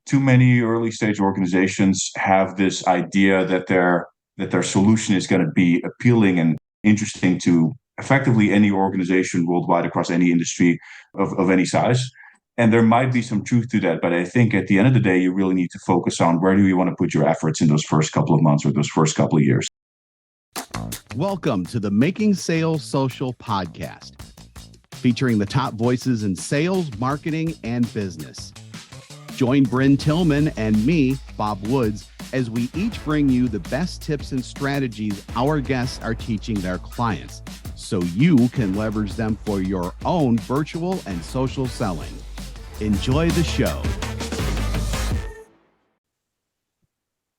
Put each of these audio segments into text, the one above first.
too many early stage organizations have this idea that their solution is going to be appealing and interesting to effectively any organization worldwide across any industry of any size. And there might be some truth to that, but I think at the end of the day, you really need to focus on where do you want to put your efforts in those first couple of months or those first couple of years. Welcome to the Making Sales Social podcast, featuring the top voices in sales, marketing, and business. Join Brynne Tillman and me, Bob Woods, as we each bring you the best tips and strategies our guests are teaching their clients, so you can leverage them for your own virtual and social selling. Enjoy the show.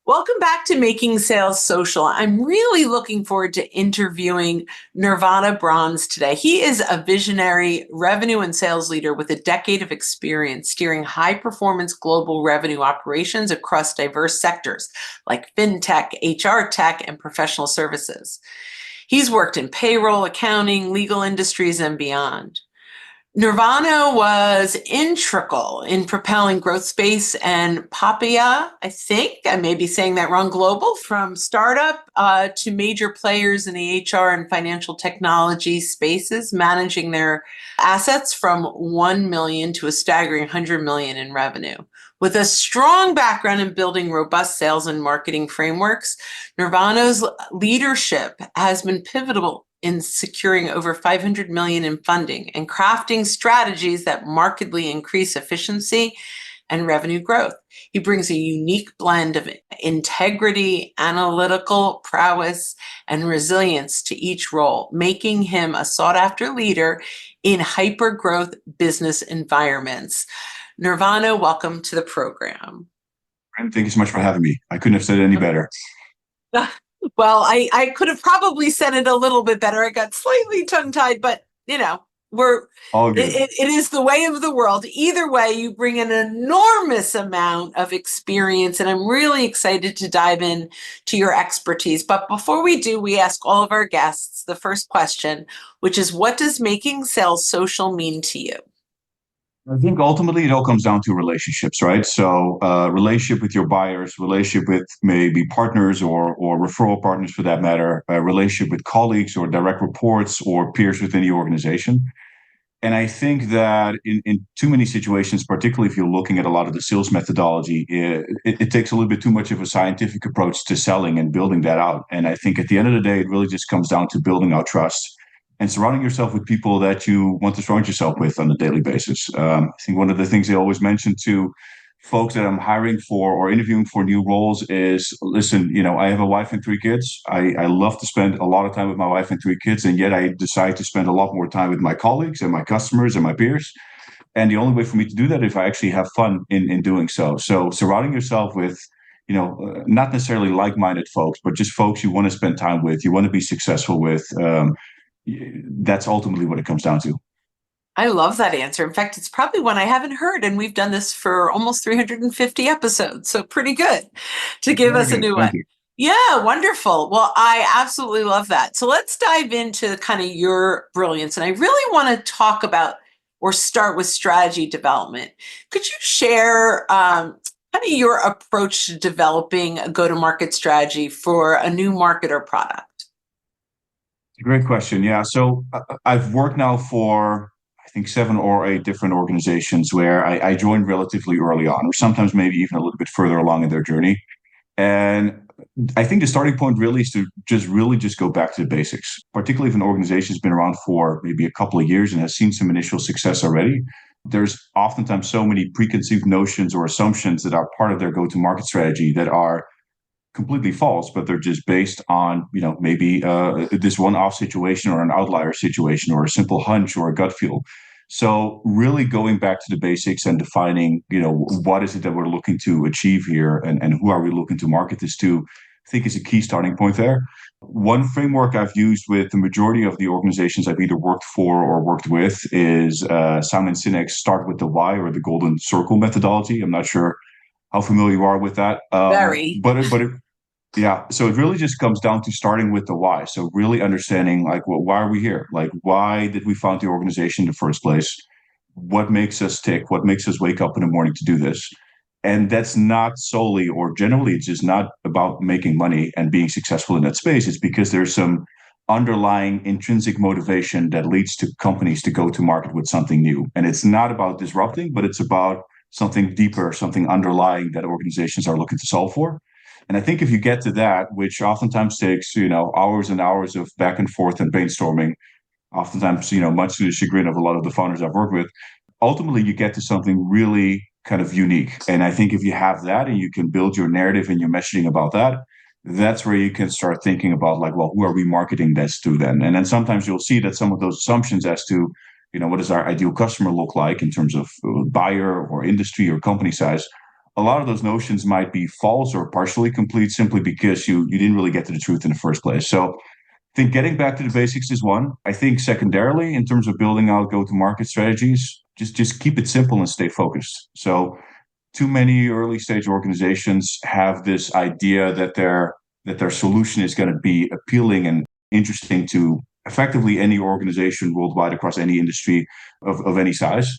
Welcome back to Making Sales Social. I'm really looking forward to interviewing Nirvano Brans today. He is a visionary revenue and sales leader with a decade of experience steering high-performance global revenue operations across diverse sectors like fintech, HR tech, and professional services. He's worked in payroll, accounting, legal industries, and beyond. Nirvano was integral in propelling Growth Space and Papaya, I think, I may be saying that wrong, global, from startup to major players in the HR and financial technology spaces, managing their assets from 1 million to a staggering 100 million in revenue. With a strong background in building robust sales and marketing frameworks, Nirvano's leadership has been pivotal in securing over 500 million in funding and crafting strategies that markedly increase efficiency and revenue growth. He brings a unique blend of integrity, analytical prowess, and resilience to each role, making him a sought-after leader in hyper-growth business environments. Nirvano, welcome to the program. Thank you so much for having me. I couldn't have said it any better. Well, I could have probably said it a little bit better. I got slightly tongue-tied, but it is the way of the world. Either way, you bring an enormous amount of experience, and I'm really excited to dive in to your expertise. But before we do, we ask all of our guests the first question, which is, what does making sales social mean to you? I think ultimately it all comes down to relationships, right? So relationship with your buyers, relationship with maybe partners or referral partners for that matter, a relationship with colleagues or direct reports or peers within the organization. And I think that in too many situations, particularly if you're looking at a lot of the sales methodology, it takes a little bit too much of a scientific approach to selling and building that out. And I think at the end of the day, it really just comes down to building out trust and surrounding yourself with people that you want to surround yourself with on a daily basis. I think one of the things they always mention to folks that I'm hiring for or interviewing for new roles is, listen, I have a wife and 3 kids. I love to spend a lot of time with my wife and 3 kids, and yet I decide to spend a lot more time with my colleagues and my customers and my peers. And the only way for me to do that is if I actually have fun in doing so. So surrounding yourself with not necessarily like-minded folks, but just folks you want to spend time with, you want to be successful with. That's ultimately what it comes down to. I love that answer. In fact, it's probably one I haven't heard, and we've done this for almost 350 episodes, so pretty good to give us a new one. Yeah, wonderful. Well, I absolutely love that. So let's dive into kind of your brilliance, and I really want to talk about or start with strategy development. Could you share kind of your approach to developing a go-to-market strategy for a new market or product? Great question. Yeah. So I've worked now for, I think, 7 or 8 different organizations where I joined relatively early on, or sometimes maybe even a little bit further along in their journey. And I think the starting point really is to just go back to the basics, particularly if an organization has been around for maybe a couple of years and has seen some initial success already. There's oftentimes so many preconceived notions or assumptions that are part of their go-to-market strategy that are completely false, but they're just based on, maybe this one-off situation or an outlier situation or a simple hunch or a gut feel. So really going back to the basics and defining, what is it that we're looking to achieve here and who are we looking to market this to, I think is a key starting point there. One framework I've used with the majority of the organizations I've either worked for or worked with is Simon Sinek's Start with the Why or the Golden Circle methodology. I'm not sure how familiar you are with that. Very. Yeah. So it really just comes down to starting with the why. So really understanding why are we here? Why did we found the organization in the first place? What makes us tick? What makes us wake up in the morning to do this? And that's not solely or generally, it's just not about making money and being successful in that space. It's because there's some underlying intrinsic motivation that leads to companies to go to market with something new. And it's not about disrupting, but it's about something deeper, something underlying that organizations are looking to solve for. And I think if you get to that, which oftentimes takes, hours and hours of back and forth and brainstorming, oftentimes, much to the chagrin of a lot of the founders I've worked with, ultimately you get to something really kind of unique. And I think if you have that and you can build your narrative and your messaging about that, that's where you can start thinking about like, well, who are we marketing this to then? And then sometimes you'll see that some of those assumptions as to, what does our ideal customer look like in terms of buyer or industry or company size, a lot of those notions might be false or partially complete simply because you didn't really get to the truth in the first place. So I think getting back to the basics is one. I think secondarily, in terms of building out go-to-market strategies, just keep it simple and stay focused. So too many early stage organizations have this idea that their solution is going to be appealing and interesting to effectively any organization worldwide across any industry of any size.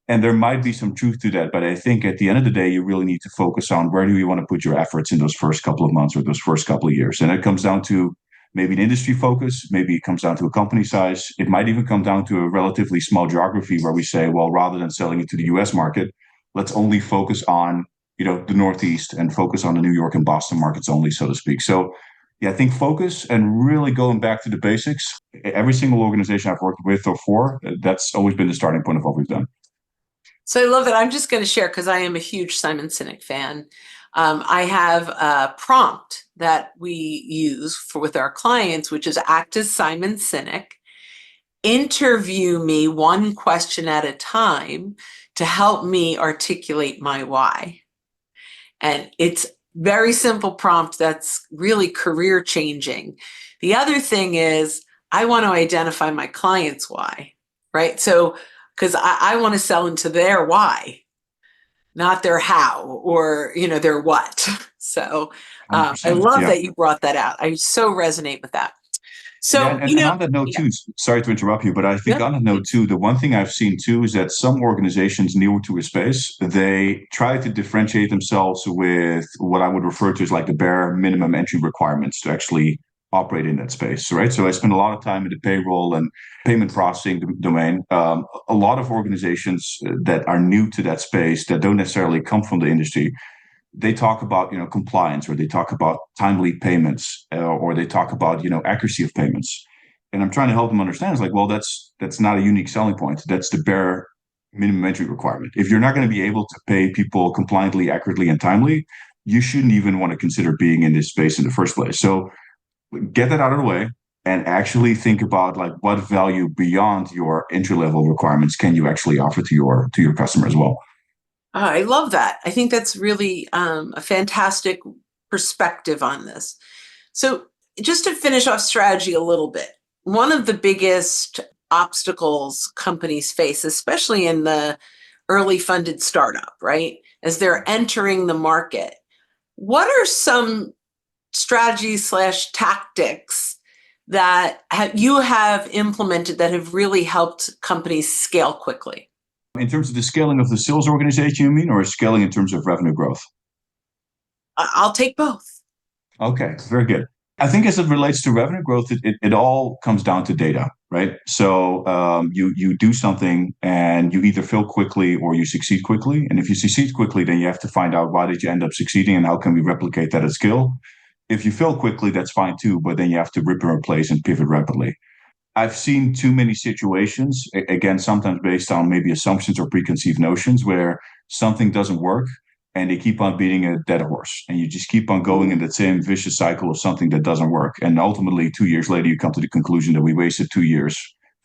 And there might be some truth to that, but I think at the end of the day, you really need to focus on where do you want to put your efforts in those first couple of months or those first couple of years. And it comes down to maybe an industry focus, maybe it comes down to a company size. It might even come down to a relatively small geography where we say, well, rather than selling it to the US market, let's only focus on, the Northeast and focus on the New York and Boston markets only, so to speak. So yeah, I think focus and really going back to the basics. Every single organization I've worked with or for, that's always been the starting point of what we've done. So I love that. I'm just going to share because I am a huge Simon Sinek fan. I have a prompt that we use with our clients, which is act as Simon Sinek, interview me one question at a time to help me articulate my why. And it's very simple prompt that's really career changing. The other thing is I want to identify my client's why, right? So, because I want to sell into their why, not their how or, their what. So I love that you brought that out. I so resonate with that. So, and on that note too, sorry to interrupt you, but I think on that note too, the one thing I've seen too is that some organizations new to a space, they try to differentiate themselves with what I would refer to as like the bare minimum entry requirements to actually operate in that space, right? So I spend a lot of time in the payroll and payment processing domain. A lot of organizations that are new to that space that don't necessarily come from the industry, they talk about compliance, or they talk about timely payments, or they talk about accuracy of payments. And I'm trying to help them understand, it's like, well, that's not a unique selling point. That's the bare minimum entry requirement. If you're not going to be able to pay people compliantly, accurately, and timely, you shouldn't even want to consider being in this space in the first place. So get that out of the way and actually think about like what value beyond your entry level requirements can you actually offer to your customer as well. I love that. I think that's really a fantastic perspective on this. So just to finish off strategy a little bit, one of the biggest obstacles companies face, especially in the early funded startup, right, as they're entering the market, what are some strategies / tactics that you have implemented that have really helped companies scale quickly? In terms of the scaling of the sales organization, you mean, or scaling in terms of revenue growth? I'll take both. Okay, very good. I think as it relates to revenue growth, it all comes down to data, right? So you do something and you either fail quickly or you succeed quickly. And if you succeed quickly, then you have to find out why did you end up succeeding and how can we replicate that at scale. If you fail quickly, that's fine too, but then you have to rip and replace and pivot rapidly. I've seen too many situations, again, sometimes based on maybe assumptions or preconceived notions, where something doesn't work and they keep on beating a dead horse. And you just keep on going in that same vicious cycle of something that doesn't work. And ultimately, 2 years later, you come to the conclusion that we wasted 2 years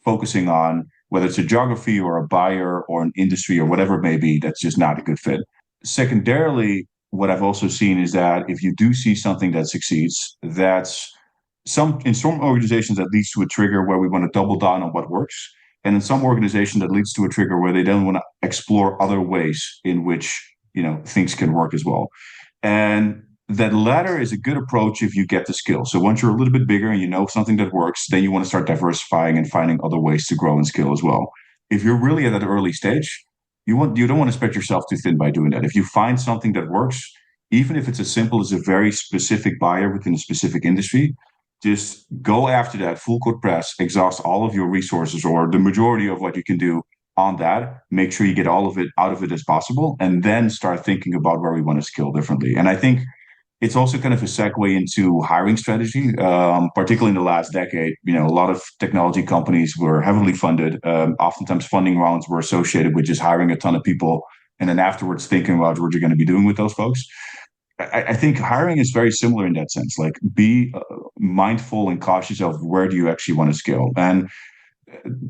focusing on whether it's a geography or a buyer or an industry or whatever it may be, that's just not a good fit. Secondarily, what I've also seen is that if you do see something that succeeds, that's in some organizations that leads to a trigger where we want to double down on what works. And in some organizations that leads to a trigger where they don't want to explore other ways in which, things can work as well. And that latter is a good approach if you get the skill. So once you're a little bit bigger and you know something that works, then you want to start diversifying and finding other ways to grow and scale as well. If you're really at that early stage, you don't want to spread yourself too thin by doing that. If you find something that works, even if it's as simple as a very specific buyer within a specific industry, just go after that full court press, exhaust all of your resources or the majority of what you can do on that. Make sure you get all of it out of it as possible, and then start thinking about where we want to scale differently. And I think it's also kind of a segue into hiring strategy, particularly in the last decade. A lot of technology companies were heavily funded. Oftentimes, funding rounds were associated with just hiring a ton of people, and then afterwards thinking about what you're going to be doing with those folks. I think hiring is very similar in that sense. Like, be mindful and cautious of where do you actually want to scale. And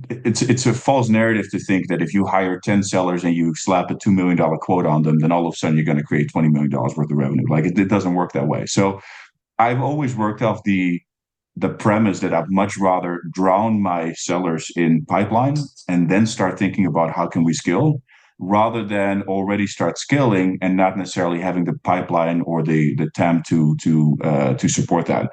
it's a false narrative to think that if you hire 10 sellers and you slap a $2 million quote on them, then all of a sudden you're going to create $20 million worth of revenue. Like, it doesn't work that way. So I've always worked off the premise that I'd much rather drown my sellers in pipeline and then start thinking about how can we scale, rather than already start scaling and not necessarily having the pipeline or the TAM to support that.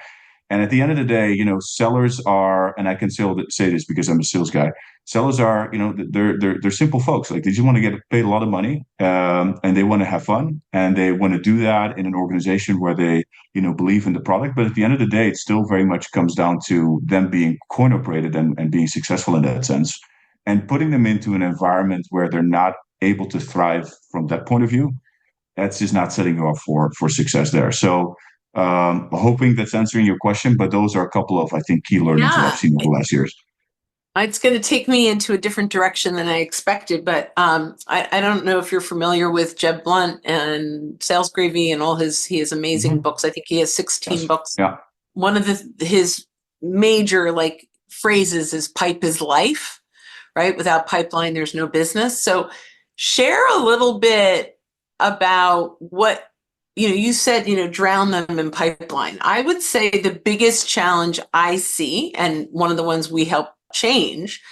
And at the end of the day, sellers are, and I can say this because I'm a sales guy. Sellers are, they're simple folks. Like, they just want to get paid a lot of money, and they want to have fun, and they want to do that in an organization where they, believe in the product. But at the end of the day, it still very much comes down to them being coin operated and being successful in that sense, and putting them into an environment where they're not able to thrive from that point of view. That's just not setting you up for success there. So, hoping that's answering your question, but those are a couple of, I think, key learnings that I've seen over the last years. It's going to take me into a different direction than I expected, but I don't know if you're familiar with Jeb Blunt and Sales Gravy and he has amazing books. I think he has 16 books. Yeah. One of his major phrases is "pipe is life," right? Without pipeline, there's no business. So share a little bit about what, you said, drown them in pipeline. I would say the biggest challenge I see, and one of the ones we help change,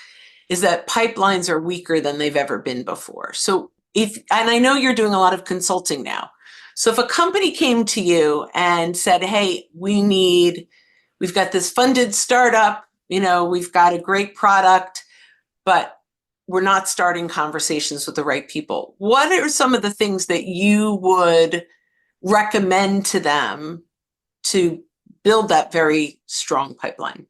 is that pipelines are weaker than they've ever been before. So and I know you're doing a lot of consulting now. So if a company came to you and said, hey, we've got this funded startup, we've got a great product, but we're not starting conversations with the right people. What are some of the things that you would recommend to them to build that very strong pipeline?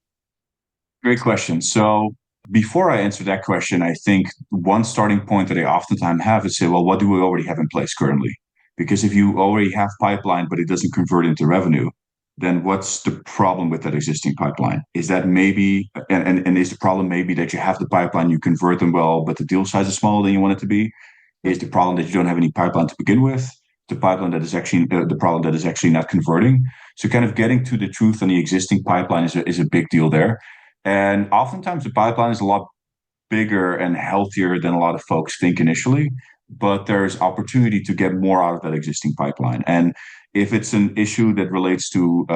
Great question. So before I answer that question, I think one starting point that I oftentimes have is say, well, what do we already have in place currently? Because if you already have pipeline, but it doesn't convert into revenue, then what's the problem with that existing pipeline? Is that maybe, and is the problem maybe that you have the pipeline, you convert them well, but the deal size is smaller than you want it to be? Is the problem that you don't have any pipeline to begin with? The pipeline that is actually the problem that is actually not converting? So kind of getting to the truth on the existing pipeline is a big deal there. And oftentimes the pipeline is a lot bigger and healthier than a lot of folks think initially, but there's opportunity to get more out of that existing pipeline. And if it's an issue that relates to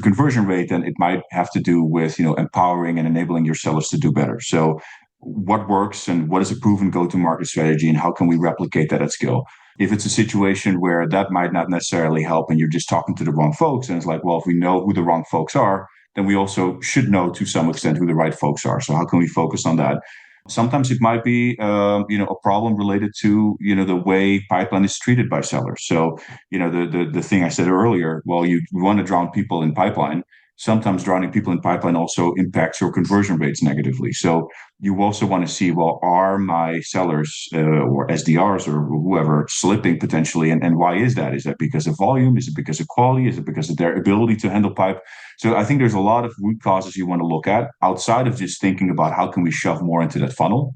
conversion rate, then it might have to do with empowering and enabling your sellers to do better. So what works and what is a proven go-to-market strategy, and how can we replicate that at scale? If it's a situation where that might not necessarily help and you're just talking to the wrong folks, and it's like, well, if we know who the wrong folks are, then we also should know to some extent who the right folks are. So how can we focus on that? Sometimes it might be, a problem related to, the way pipeline is treated by sellers. So, the thing I said earlier, well, you want to drown people in pipeline. Sometimes drowning people in pipeline also impacts your conversion rates negatively. So you also want to see, well, are my sellers or SDRs or whoever slipping potentially? And why is that? Is that because of volume? Is it because of quality? Is it because of their ability to handle pipe? So I think there's a lot of root causes you want to look at outside of just thinking about how can we shove more into that funnel.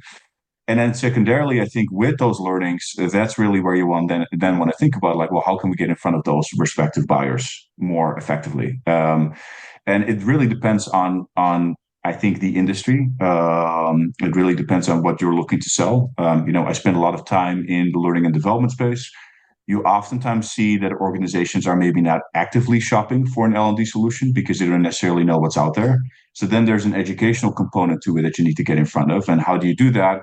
And then secondarily, I think with those learnings, that's really where you want then want to think about, like, well, how can we get in front of those respective buyers more effectively? And it really depends on I think the industry. It really depends on what you're looking to sell. I spend a lot of time in the learning and development space. You oftentimes see that organizations are maybe not actively shopping for an L&D solution because they don't necessarily know what's out there. So then there's an educational component to it that you need to get in front of. And how do you do that?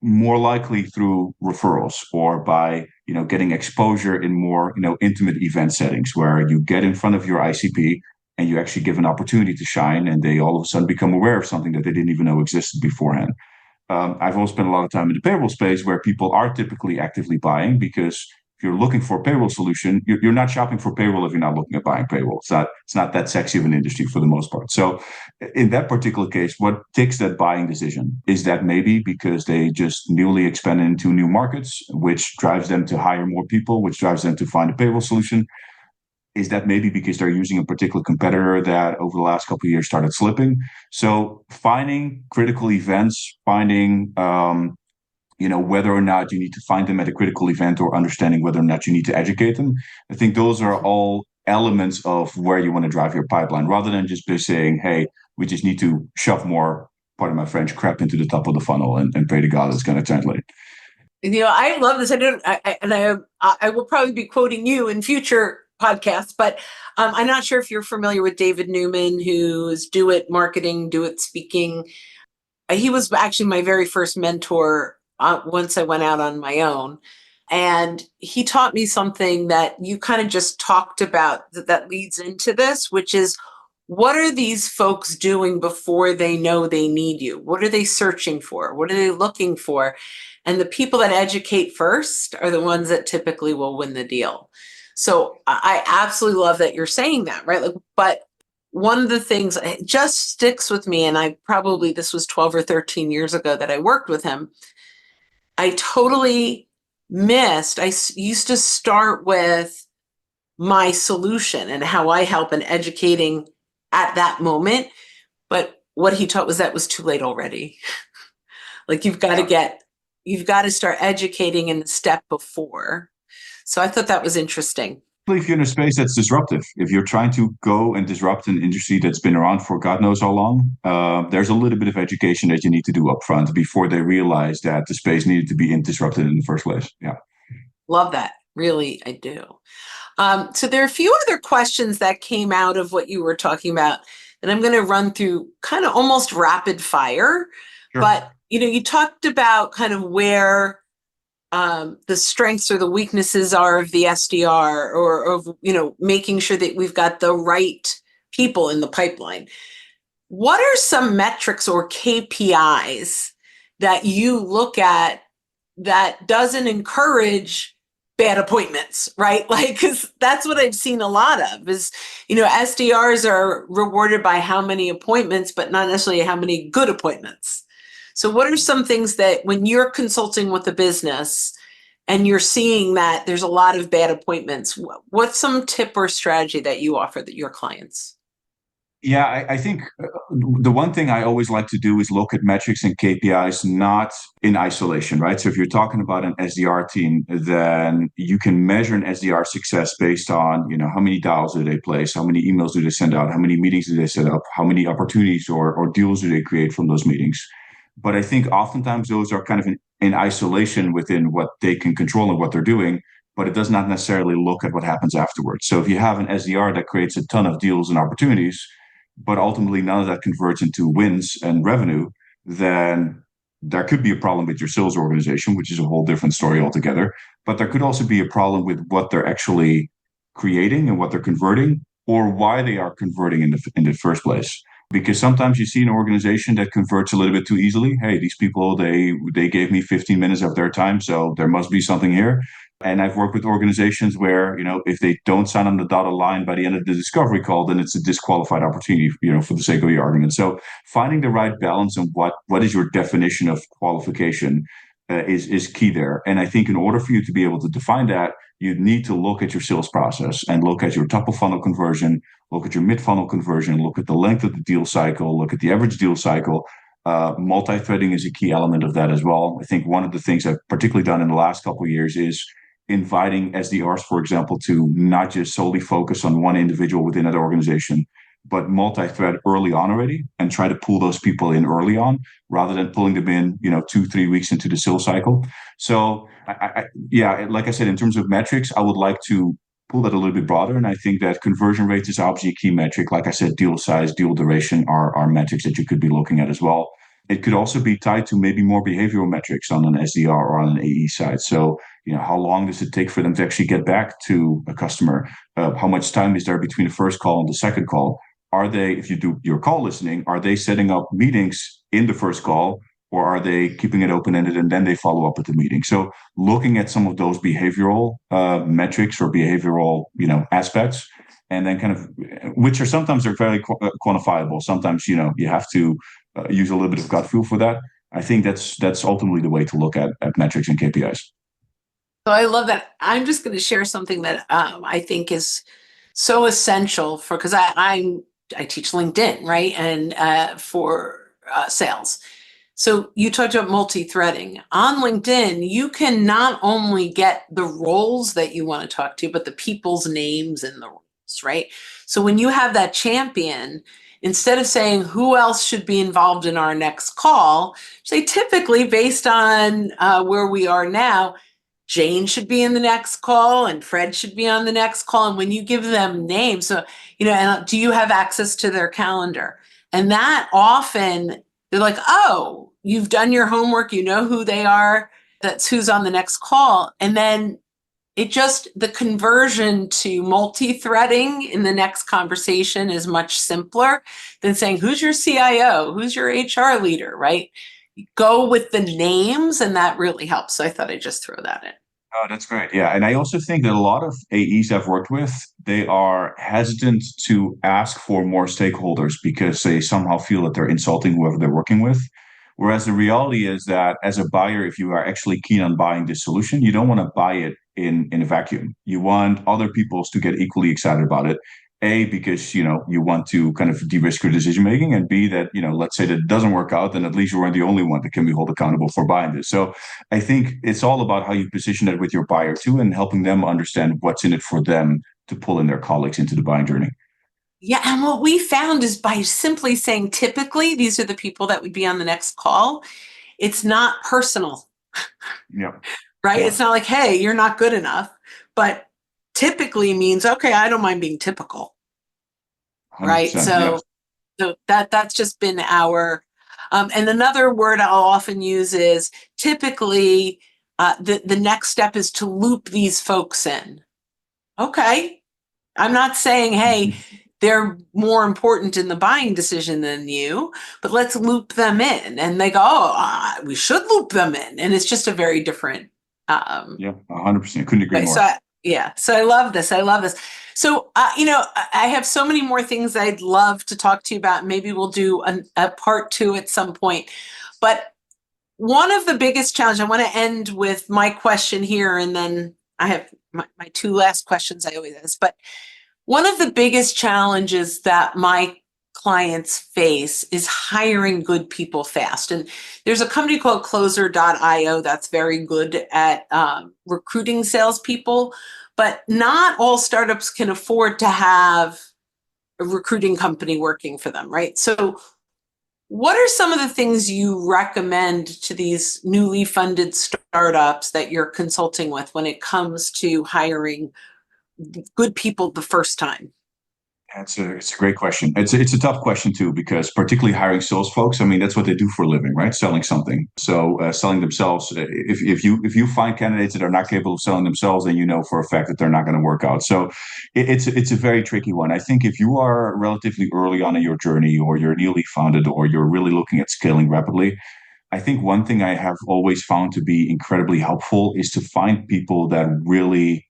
More likely through referrals or by, getting exposure in more, intimate event settings where you get in front of your ICP and you actually give an opportunity to shine, and they all of a sudden become aware of something that they didn't even know existed beforehand. I've also spent a lot of time in the payroll space where people are typically actively buying because if you're looking for a payroll solution, you're not shopping for payroll if you're not looking at buying payroll. It's not that sexy of an industry for the most part. So in that particular case, what takes that buying decision? Is that maybe because they just newly expanded into new markets, which drives them to hire more people, which drives them to find a payroll solution? Is that maybe because they're using a particular competitor that over the last couple of years started slipping? So finding critical events, finding whether or not you need to find them at a critical event or understanding whether or not you need to educate them. I think those are all elements of where you want to drive your pipeline rather than just be saying, hey, we just need to shove more, pardon my French, crap into the top of the funnel and pray to God it's going to translate. I love this. I will probably be quoting you in future podcasts, but I'm not sure if you're familiar with David Newman, who is Do It Marketing, Do It Speaking. He was actually my very first mentor once I went out on my own. And he taught me something that you kind of just talked about that leads into this, which is what are these folks doing before they know they need you? What are they searching for? What are they looking for? And the people that educate first are the ones that typically will win the deal. So I absolutely love that you're saying that, right? But one of the things it just sticks with me, and this was 12 or 13 years ago that I worked with him. I totally missed. I used to start with my solution and how I help in educating at that moment. But what he taught was that was too late already. You've got to start educating in the step before. So I thought that was interesting. If you're in a space that's disruptive, if you're trying to go and disrupt an industry that's been around for God knows how long, there's a little bit of education that you need to do up front before they realize that the space needed to be disrupted in the first place. Yeah. Love that. Really, I do. So there are a few other questions that came out of what you were talking about, and I'm going to run through kind of almost rapid fire. Sure. But, you talked about kind of where the strengths or the weaknesses are of the SDR or of, making sure that we've got the right people in the pipeline. What are some metrics or KPIs that you look at that doesn't encourage bad appointments, right? Because that's what I've seen a lot of is, SDRs are rewarded by how many appointments, but not necessarily how many good appointments. So what are some things that when you're consulting with a business and you're seeing that there's a lot of bad appointments, what's some tip or strategy that you offer your clients? Yeah, I think the one thing I always like to do is look at metrics and KPIs not in isolation, right? So if you're talking about an SDR team, then you can measure an SDR success based on, how many dials do they place, how many emails do they send out, how many meetings do they set up, how many opportunities or deals do they create from those meetings. But I think oftentimes those are kind of in isolation within what they can control and what they're doing, but it does not necessarily look at what happens afterwards. So if you have an SDR that creates a ton of deals and opportunities, but ultimately none of that converts into wins and revenue, then there could be a problem with your sales organization, which is a whole different story altogether. But there could also be a problem with what they're actually creating and what they're converting, or why they are converting in the first place. Because sometimes you see an organization that converts a little bit too easily. Hey, these people, they gave me 15 minutes of their time, so there must be something here. And I've worked with organizations where, if they don't sign on the dotted line by the end of the discovery call, then it's a disqualified opportunity, for the sake of your argument. So finding the right balance and what is your definition of qualification is key there. And I think in order for you to be able to define that, you need to look at your sales process and look at your top of funnel conversion, look at your mid funnel conversion, look at the length of the deal cycle, look at the average deal cycle. Multi-threading is a key element of that as well. I think one of the things I've particularly done in the last couple of years is inviting SDRs, for example, to not just solely focus on one individual within that organization, but multi-thread early on already and try to pull those people in early on rather than pulling them in, 2-3 weeks into the sales cycle. So like I said, in terms of metrics, I would like to pull that a little bit broader. And I think that conversion rate is obviously a key metric. Like I said, deal size, deal duration are metrics that you could be looking at as well. It could also be tied to maybe more behavioral metrics on an SDR or on an AE side. So, how long does it take for them to actually get back to a customer? How much time is there between the first call and the second call? Are they, if you do your call listening, are they setting up meetings in the first call, or are they keeping it open-ended and then they follow up at the meeting? So looking at some of those behavioral metrics or behavioral, aspects, and then kind of, which are sometimes they're very quantifiable. Sometimes, you have to use a little bit of gut feel for that. I think that's ultimately the way to look at metrics and KPIs. So I love that. I'm just going to share something that I think is so essential for, because I teach LinkedIn, right? And for sales. So you talked about multi-threading. On LinkedIn, you can not only get the roles that you want to talk to, but the people's names in the roles, right? So when you have that champion, instead of saying who else should be involved in our next call, say typically based on where we are now, Jane should be in the next call and Fred should be on the next call. And when you give them names, so, and do you have access to their calendar? And that often they're like, oh, you've done your homework, you know who they are, that's who's on the next call. And then the conversion to multi-threading in the next conversation is much simpler than saying, who's your CIO? Who's your HR leader, right? Go with the names, and that really helps. So I thought I'd just throw that in. Oh, that's great. Yeah. And I also think that a lot of AEs I've worked with, they are hesitant to ask for more stakeholders because they somehow feel that they're insulting whoever they're working with. Whereas the reality is that as a buyer, if you are actually keen on buying this solution, you don't want to buy it in a vacuum. You want other people to get equally excited about it. A, because you want to kind of de-risk your decision making, and B, that let's say that it doesn't work out, then at least you aren't the only one that can be held accountable for buying this. So I think it's all about how you position it with your buyer too, and helping them understand what's in it for them to pull in their colleagues into the buying journey. Yeah, and what we found is by simply saying typically these are the people that would be on the next call, it's not personal. Yeah. Right? Yeah. It's not like, hey, you're not good enough, but typically means, okay, I don't mind being typical. Right. So, Yeah. so that's just been our, and another word I'll often use is typically the next step is to loop these folks in. Okay. I'm not saying, hey, they're more important in the buying decision than you, but let's loop them in. And they go, oh, we should loop them in. And it's just a very different. Yeah, 100%. Couldn't agree Right. more. So so I love this. I love this. So, I have so many more things I'd love to talk to you about. Maybe we'll do a part 2 at some point. But one of the biggest challenges, I want to end with my question here, and then I have my 2 last questions I always ask. But one of the biggest challenges that my clients face is hiring good people fast. And there's a company called Closer.io that's very good at recruiting salespeople, but not all startups can afford to have a recruiting company working for them, right? So what are some of the things you recommend to these newly funded startups that you're consulting with when it comes to hiring good people the first time? It's a great question. It's a tough question too, because particularly hiring sales folks, I mean, that's what they do for a living, right? Selling something. So selling themselves. If you find candidates that are not capable of selling themselves, then you know for a fact that they're not going to work out. So it's a very tricky one. I think if you are relatively early on in your journey, or you're newly founded, or you're really looking at scaling rapidly, I think one thing I have always found to be incredibly helpful is to find people that really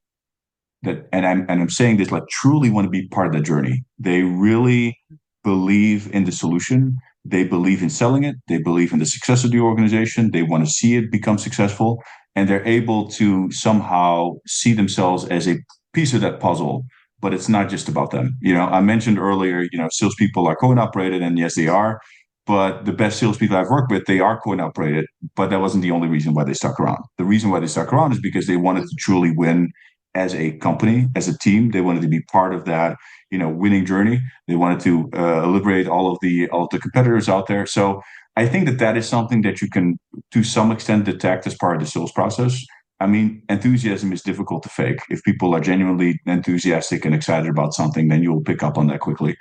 and I'm saying this like truly want to be part of the journey. They really believe in the solution. They believe in selling it. They believe in the success of the organization. They want to see it become successful, and they're able to somehow see themselves as a piece of that puzzle. But it's not just about them. I mentioned earlier, salespeople are coin operated, and yes, they are. But the best salespeople I've worked with, they are coin operated. But that wasn't the only reason why they stuck around. The reason why they stuck around is because they wanted to truly win as a company, as a team. They wanted to be part of that, winning journey. They wanted to liberate all of the competitors out there. So I think that is something that you can, to some extent, detect as part of the sales process. I mean, enthusiasm is difficult to fake. If people are genuinely enthusiastic and excited about something, then you'll pick up on that quickly.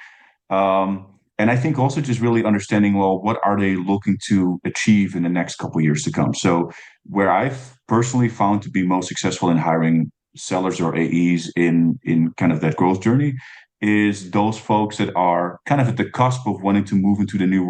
And I think also just really understanding, well, what are they looking to achieve in the next couple of years to come? So where I've personally found to be most successful in hiring sellers or AEs in kind of that growth journey is those folks that are kind of at the cusp of wanting to move into a new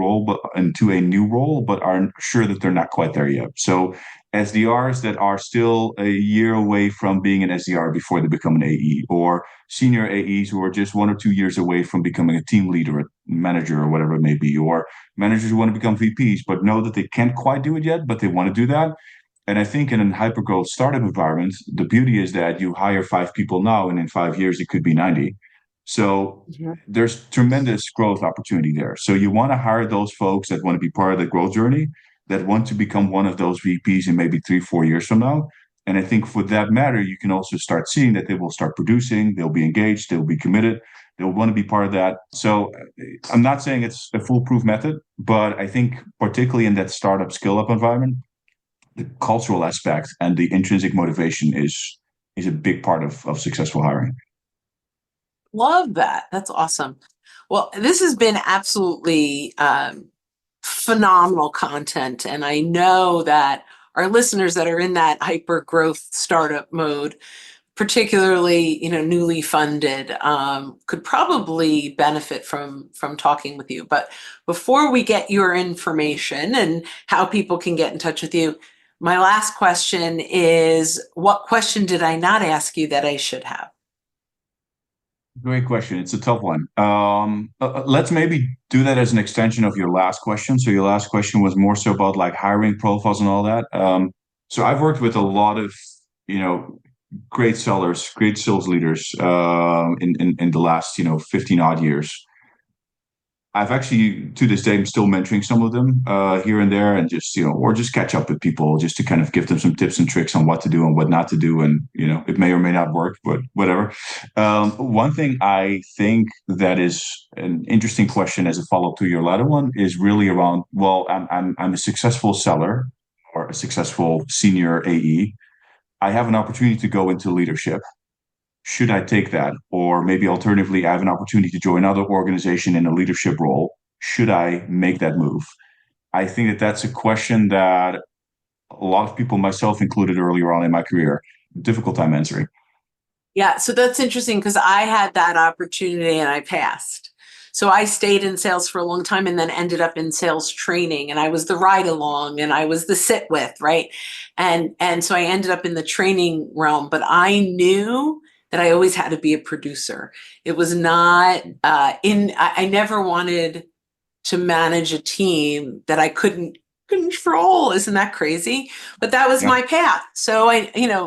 role, but aren't sure that they're not quite there yet. So SDRs that are still a year away from being an SDR before they become an AE, or senior AEs who are just 1 or 2 years away from becoming a team leader, a manager, or whatever it may be, or managers who want to become VPs, but know that they can't quite do it yet, but they want to do that. And I think in a hypergrowth startup environment, the beauty is that you hire 5 people now, and in 5 years, it could be 90. So there's tremendous growth opportunity there. So you want to hire those folks that want to be part of the growth journey, that want to become one of those VPs in maybe 3-4 years from now. And I think for that matter, you can also start seeing that they will start producing, they'll be engaged, they'll be committed, they'll want to be part of that. So I'm not saying it's a foolproof method, but I think particularly in that startup scale-up environment, the cultural aspect and the intrinsic motivation is a big part of successful hiring. Love that. That's awesome. Well, this has been absolutely phenomenal content. And I know that our listeners that are in that hyper growth startup mode, particularly, newly funded, could probably benefit from talking with you. But before we get your information and how people can get in touch with you, my last question is, what question did I not ask you that I should have? Great question. It's a tough one. Let's maybe do that as an extension of your last question. So your last question was more so about like hiring profiles and all that. So I've worked with a lot of, great sellers, great sales leaders in the last, 15 odd years. I've actually, to this day, I'm still mentoring some of them here and there, and just, or just catch up with people just to kind of give them some tips and tricks on what to do and what not to do. And, it may or may not work, but whatever. One thing I think that is an interesting question as a follow-up to your latter one is really around, well, I'm a successful seller or a successful senior AE. I have an opportunity to go into leadership. Should I take that? Or maybe alternatively, I have an opportunity to join another organization in a leadership role. Should I make that move? I think that that's a question that a lot of people, myself included earlier on in my career, difficult time answering. Yeah, so that's interesting because I had that opportunity and I passed. So I stayed in sales for a long time and then ended up in sales training, and I was the ride along and I was the sit with, right? And so I ended up in the training realm, but I knew that I always had to be a producer. It was not I never wanted to manage a team that I couldn't control. Isn't that crazy? But that was my path. So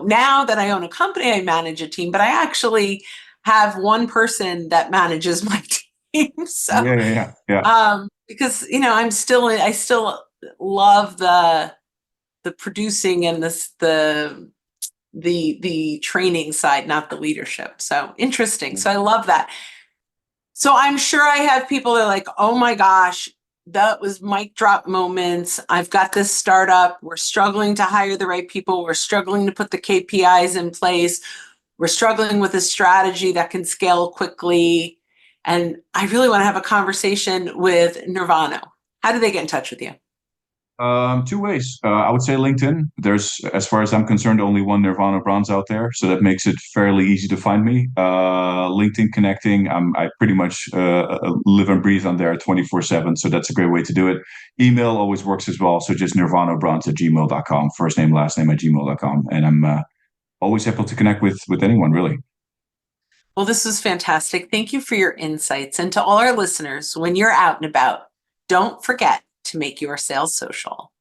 now that I own a company, I manage a team, but I actually have one person that manages my team. So because I still love the producing and the training side, not the leadership. So interesting. So I love that. So I'm sure I have people that are like, oh my gosh, that was mic drop moments. I've got this startup. We're struggling to hire the right people. We're struggling to put the KPIs in place. We're struggling with a strategy that can scale quickly. And I really want to have a conversation with Nirvano. How do they get in touch with you? 2 ways. I would say LinkedIn. There's, as far as I'm concerned, only one Nirvano Brans out there, so that makes it fairly easy to find me. LinkedIn connecting. I pretty much live and breathe on there 24/7, so that's a great way to do it. Email always works as well, so just nirvanobrans@gmail.com. First name, last name @gmail.com, and I'm always happy to connect with anyone, really. Well, this was fantastic. Thank you for your insights, and to all our listeners, when you're out and about, don't forget to make your sales social.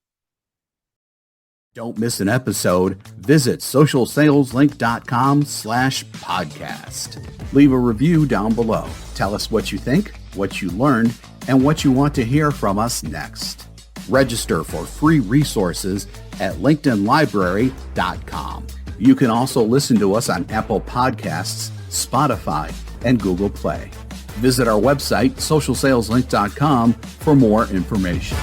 Don't miss an episode. Visit socialsaleslink.com/podcast. Leave a review down below. Tell us what you think, what you learned, and what you want to hear from us next. Register for free resources at linkedinlibrary.com. You can also listen to us on Apple Podcasts, Spotify, and Google Play. Visit our website, socialsaleslink.com, for more information.